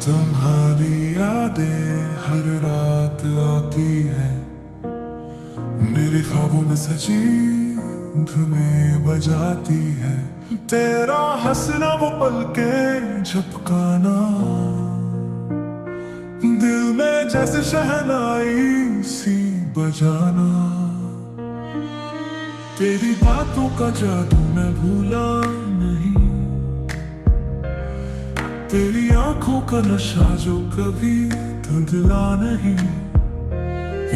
तुम्हारी यादें हर रात आती है, मेरे ख्वाबों में सजी धुनें बजाती है। तेरा हंसना वो पलके झपकाना, दिल में जैसे शहनाई सी बजाना। तेरी बातों का जादू मैं भूला नहीं, तेरी आंखों का नशा जो कभी धुंधला नहीं।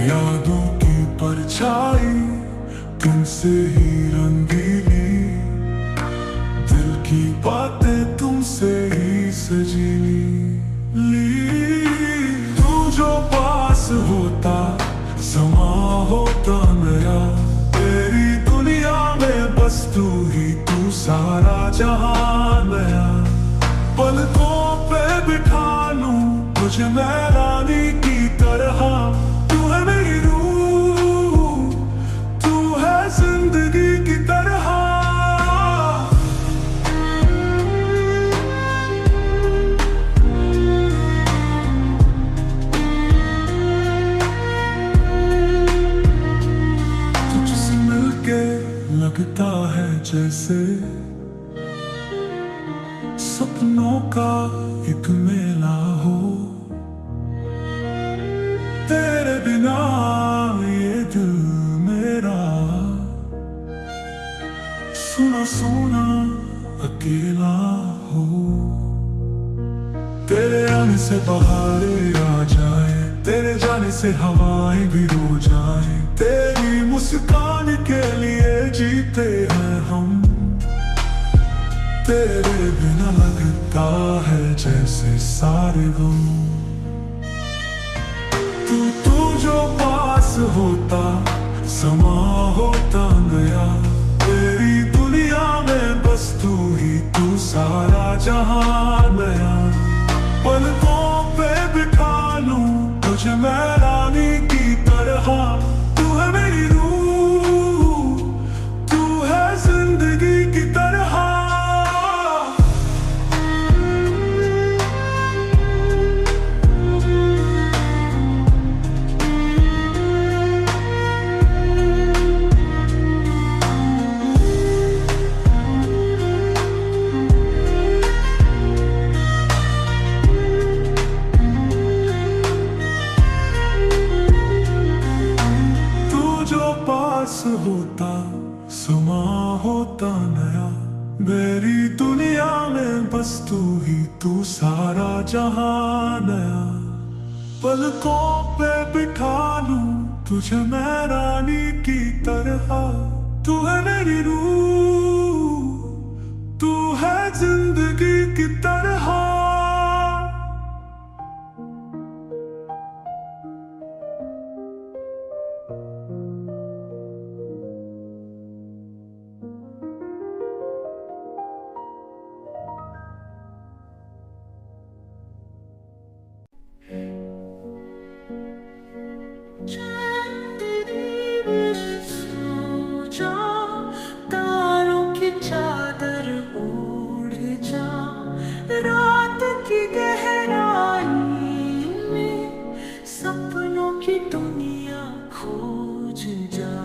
यादों की परछाई तुमसे ही रंगीली, दिल की बातें तुमसे ही सजीली। तू जो पास होता समा होता नया, तेरी दुनिया में बस तू ही तू सारा जहां नया। पलकों पे बिठा लूं तुझे मैं रानी की तरह, तू है मेरी रूह, तू है जिंदगी की तरह। तुझसे मिलके लगता है जैसे सपनों का एक मेला हो, तेरे बिना ये दिल मेरा सुना सुना अकेला हो। तेरे आने से बहारें आ जाए, तेरे जाने से हवाएं भी रो जाए। तेरी मुस्कान के लिए जीते हैं हम, तेरे बिना लगता है जैसे सारे गम। तू जो पास होता समा होता नया, तेरी दुनिया में बस तू ही तू सारा जहां नया। पलकों पे बिठा लूं तुझे मैं रानी की तरह, तू है मेरी रूह, तू है जिंदगी की तरह। होता समा होता नया, मेरी दुनिया में बस तू ही तू सारा जहां नया। पलकों पे बिठा लूं तुझे मैं रानी की तरह, तू है मेरी रूह, तू है जिंदगी की तरह। तारों की चादर ओढ़ जा, रात की गहराई में सपनों की दुनिया खोज जा।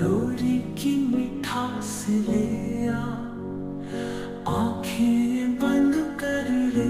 लोरी की मिठास ले आ, आंखें बंद कर ले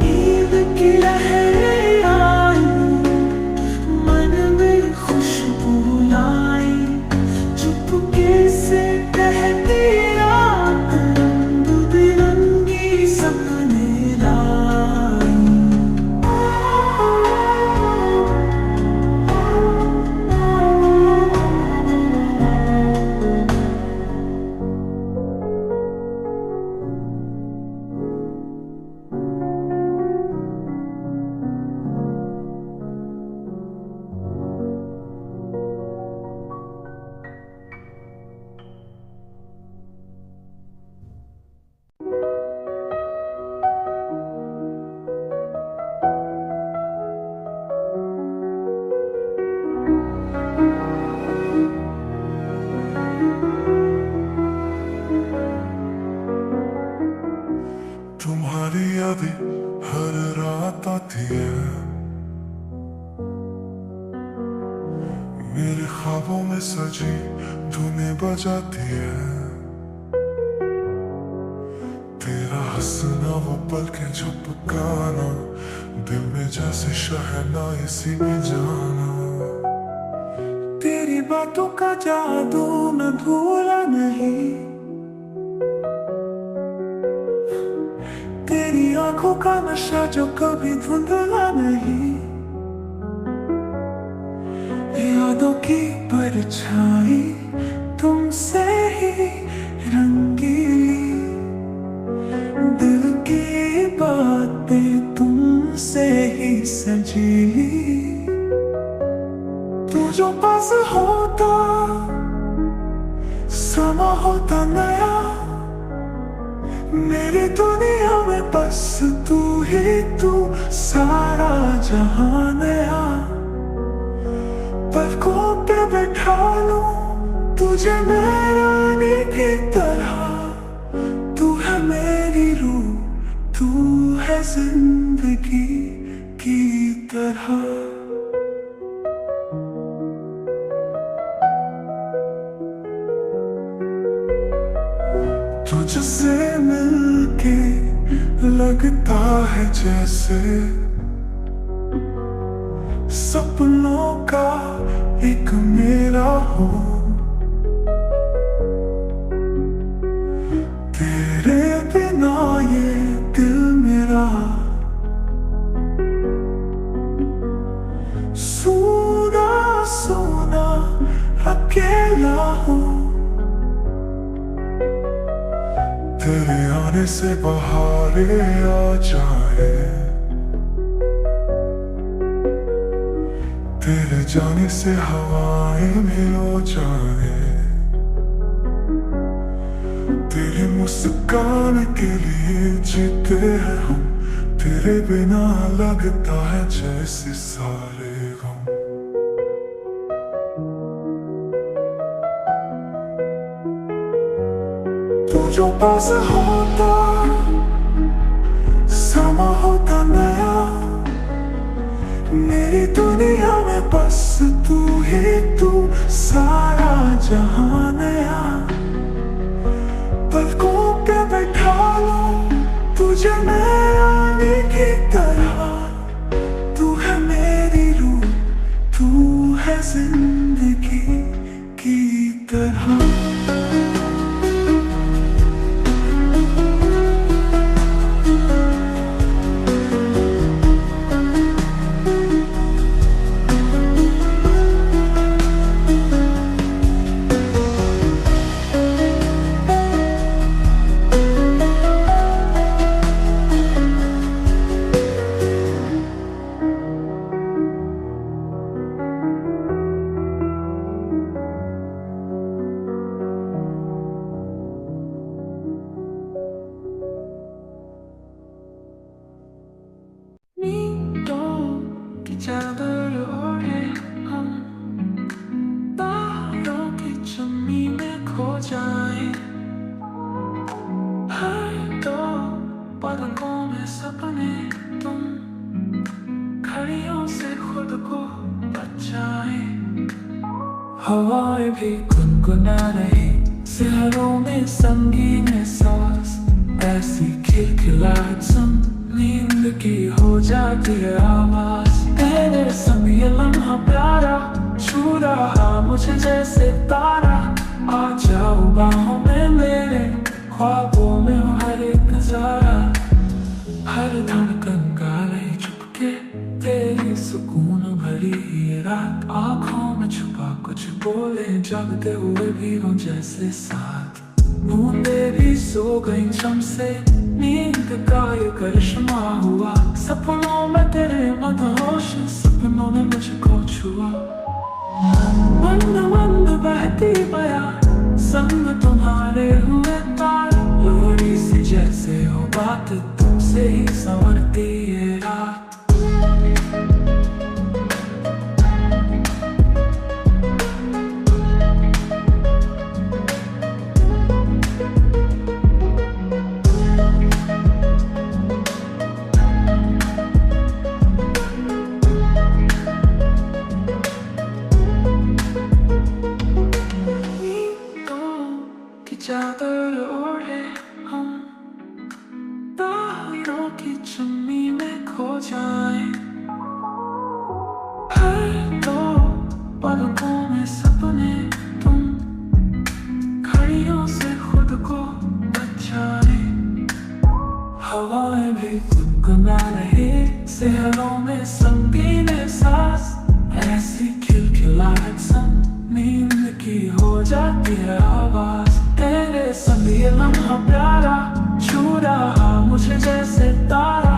ईद की लहरें आई, मन में खुशबू लाई, चुपके से कहती रंग बिरंगी सपने लाई। तुम्हारी यादें हर रात आती है, मेरे ख्वाबों में सजी धुनें बजाती है। तेरा हंसना वो पल के झपकाना, दिल में जैसे शहनाई सी में जाना। तेरी बातों का जादू मैं भूला नहीं, तेरी आंखों का नशा जो कभी धुंधला नहीं। यादों की परछाई तुमसे ही रंगीली, दिल की बातें तुमसे ही सजीली। तू जो पास होता समा होता नया, मेरी दुनिया में बस तू ही तू, सारा जहां नया। पलकों पे बैठा लूं तुझे मैं रानी की तरह, तू है मेरी रूह, तू है जिंदगी की तरह। तुझसे मिलके लगता है जैसे सपनों का एक मेरा हो। तेरे बिना ये दिल मेरा सूना सूना अकेला हो। तेरे आने से बहारें आ जाए, तेरे जाने से हवाएं भी हो जाए। तेरी मुस्कान के लिए जीते हैं हम, तेरे बिना लगता है जैसे सारे गम। तू जो पास होता समा होता नया, मेरी दुनिया में बस तू ही तू, सारा जहां नया। पलकों पे बैठा लूं तुझे मैं रानी की तरह, तू है मेरी रूह, तू है जिंदगी की तरह। हवाएं भी गुनगुना रही, शहरों में संगीन सांस, ऐसी खिलखिलाहट सुन नींद की हो जाती है आवाज। तेरे संग ये लम्हा प्यारा छू रहा मुझे जैसे तारा, आ जाओ बाहों में मेरे, ख्वाबों में हो हर एक नजारा। हर धड़कन गा रही चुपके, तेरी सुकून भरी ये रात, आंखों में छुपा कुछ बोले जगते हुए भी हो जैसे साथ। बूंदे भी सो गई छम से, नींद का ये करिश्मा हुआ, सपनों में तेरे मदहोश, सपनों ने मुझको छुआ। मंद मंद बहती बया संग तुम्हारे हुए तार, लोरी सी जैसे हो बात तुमसे ही संवरती ये रात। चादर ओढ़े हम तारों की चुन्नी में खो जाएं, हर दो पलकों में सपने तुम घड़ियों से खुद को बचाए। हवाएं भी गुनगुना रहे, शहरों में संगीन सांस, ऐसी खिलखिलाहट सन नींद की हो जाती है आवाज। तेरे संग ये लम्हा प्यारा छू रहा मुझे जैसे तारा,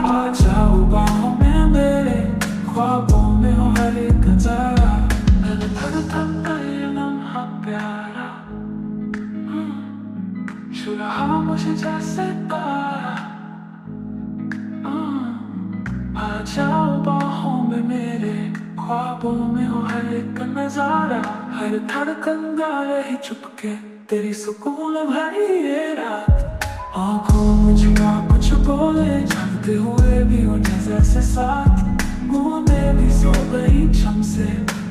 आ जाओ बाहों में मेरे, ख्वाबों में हो हर एक नजारा। धड़कता ये लम्हा प्यारा छू रहा मुझे जैसे तारा, आ जाओ बाहों में मेरे, ख्वाबों में हो हर एक नजारा। हर धड़कन गा रही चुपके, तेरी सुकून भरी ये रात, आंखों में छुपा कुछ बोले जगते हुए भी हो जैसे साथ। बूंदे भी सो गई छम से,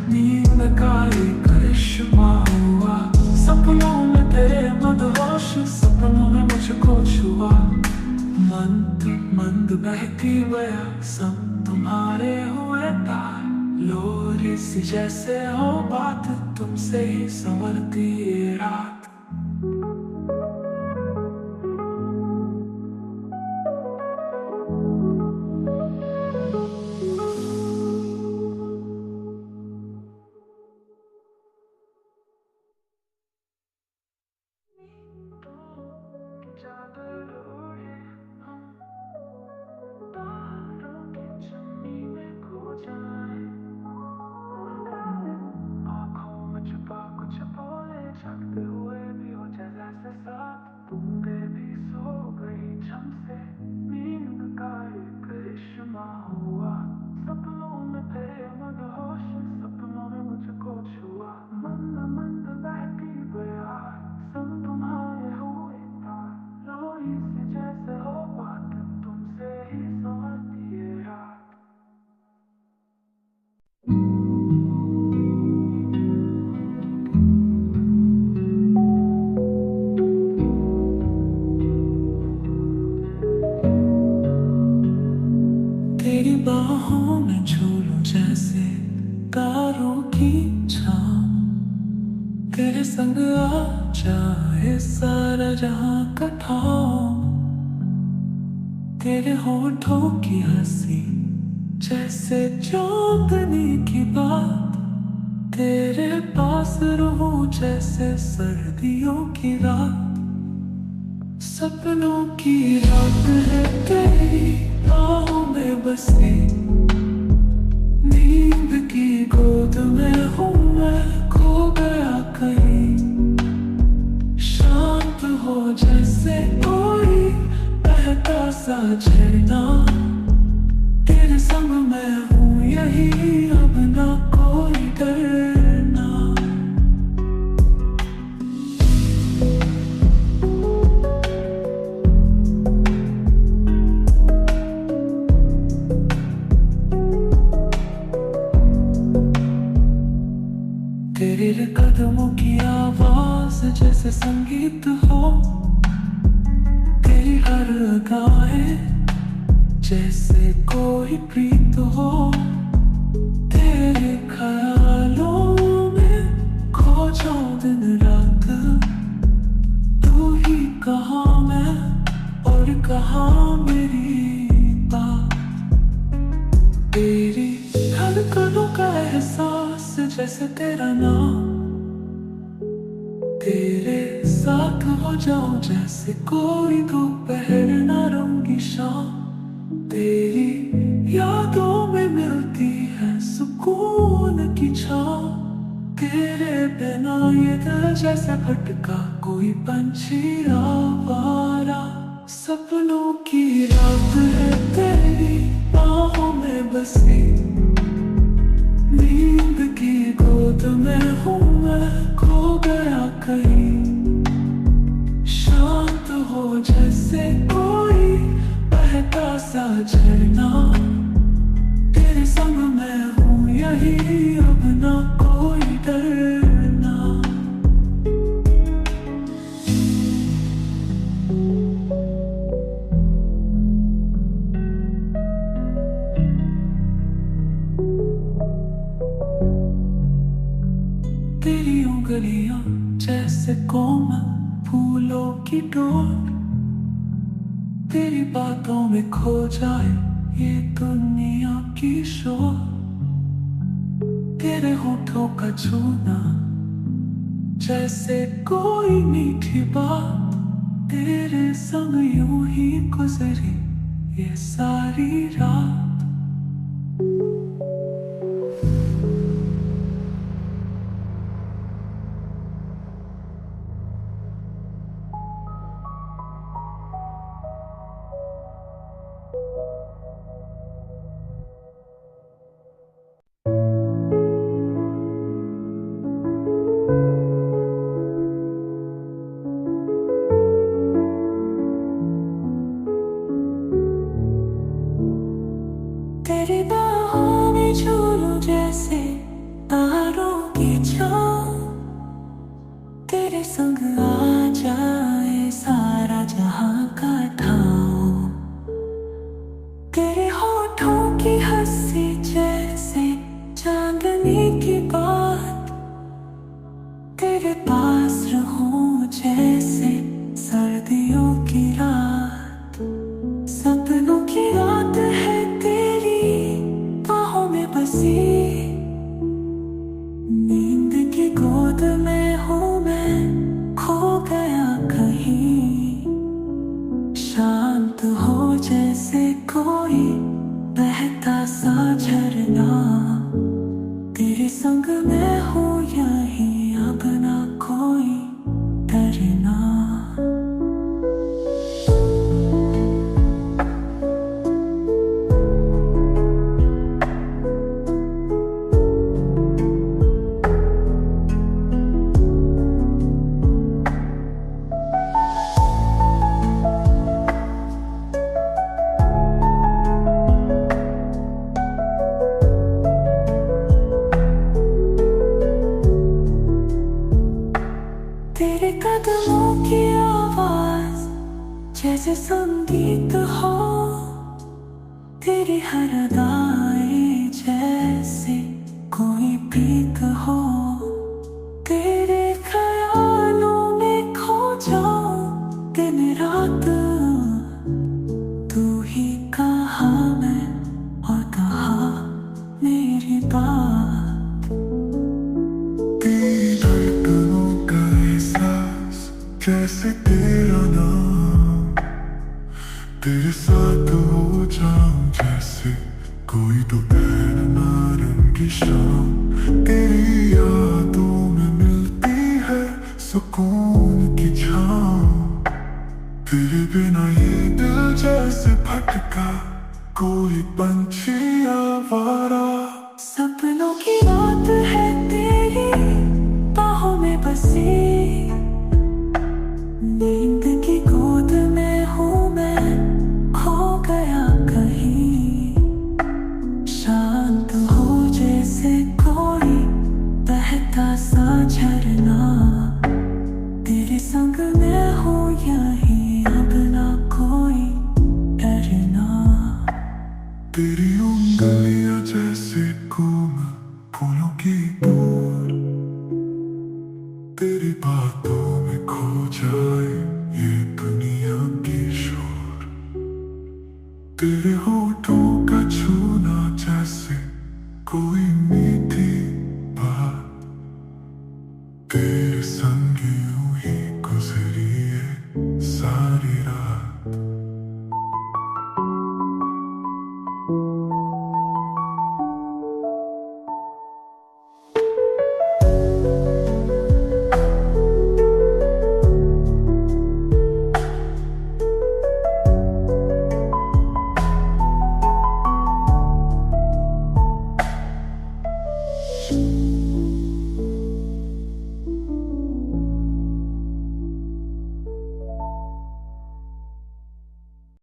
नींद का ये करिश्मा हुआ, सपनों में तेरे मदहोश, सपनों में मुझको छुआ। मंद मंद बहती बया संग तुम्हारे हुए तार, लोरी सी जैसे हो बात तुमसे ही संवरती ये रात। जागते हुए भी हो जैसे साथ, बूंदे भी सो गई छम से, नींद का एक करिश्मा हुआ, सपनों में तेरे मदहोश, सपनों में मुझको छुआ। मंद मंद बहती बयार संग तुम्हारे हुए तार, लोरी से जैसे हो बात तुमसे ही संवरती ये रात। तेरी बाहों में झूलूं जैसे तारों की छाँव, तेरे संग आ जाए सारा जहां का ठाव। तेरे होठों की हंसी जैसे चांदनी की बात, तेरे पास रहूं जैसे सर्दियों की रात। सपनों की रात है तेरी बाहों में बसी, नींद की गोद में हूँ मैं खो गया कहीं। शांत हो जैसे कोई बहता सा झरना, तेरे संग मैं हूँ यही अब ना कोई डरना। तेरे कदमों की आवाज जैसे संगीत हो, तेरी हर गाएं जैसे कोई प्रीत हो। तेरे ख्यालों में खो जाऊं दिन रात, तू ही कहाँ मैं और कहाँ मेरी बात। तेरी धड़कनों का एहसास जैसे तेरा नाम, तेरे साथ हो जाऊं जैसे कोई दोपहर ना रंगी शाम। तेरी यादों में मिलती है सुकून की छाँव। तेरे बिना ये दिल जैसे भटका कोई पंछी आवारा। सपनों की रात है तेरी बाहों में बसी, नींद की गोद में हूँ मैं खो गया कहीं। शांत हो जैसे कोई बहता सा झरना, तेरे संग मैं हूँ यही अब ना कोई डरना। तेरी उंगलियां जैसे कोमल फूलों की डोर, तेरी बातों में खो जाए ये दुनिया की शोर। तेरे होठों का छूना जैसे कोई मीठी बात, तेरे संग यूं ही गुजरी ये सारी रात। तेरी बाहों में झूलूं जैसे तारों की छाँव, तेरे संग आ जाए सारा जहां का ठाव। तेरे होठों की हंसी जैसे चांदनी की बात, तेरे पास रहूं जैसे सर्दियों की रात। सपनों की रात है बसी, नींद की गोद में हूँ मैं खो गया कहीं। शांत हो जैसे कोई बहता सा झरना, तेरे संग मैं हूँ यही अब ना कोई डरना। तेरे कदमों की आवाज जैसे संगीत हो, तेरी हर अदाएं जैसे कोई प्रीत हो। तेरे ख्यालों में खो जाऊं दिन रात, तू ही कहाँ मैं और कहाँ मेरी बात। तेरी धड़कनों का एहसास जैसे तेरा नाम, तेरे साथ हो जाऊं जैसे कोई दोपहर ना रंगी शाम। तेरी यादों में मिलती है सुकून की छाँव। तेरे बिना ये दिल जैसे भटका कोई पंछी आवारा। सपनों की रात है तेरी बाहों में बसी, नींद की गोद में हूँ मैं खो गया कहीं। शांत हो जैसे कोई बहता तेरी बातों में खो जाए ये दुनिया की शोर, तेरे होठों का छूना जैसे कोई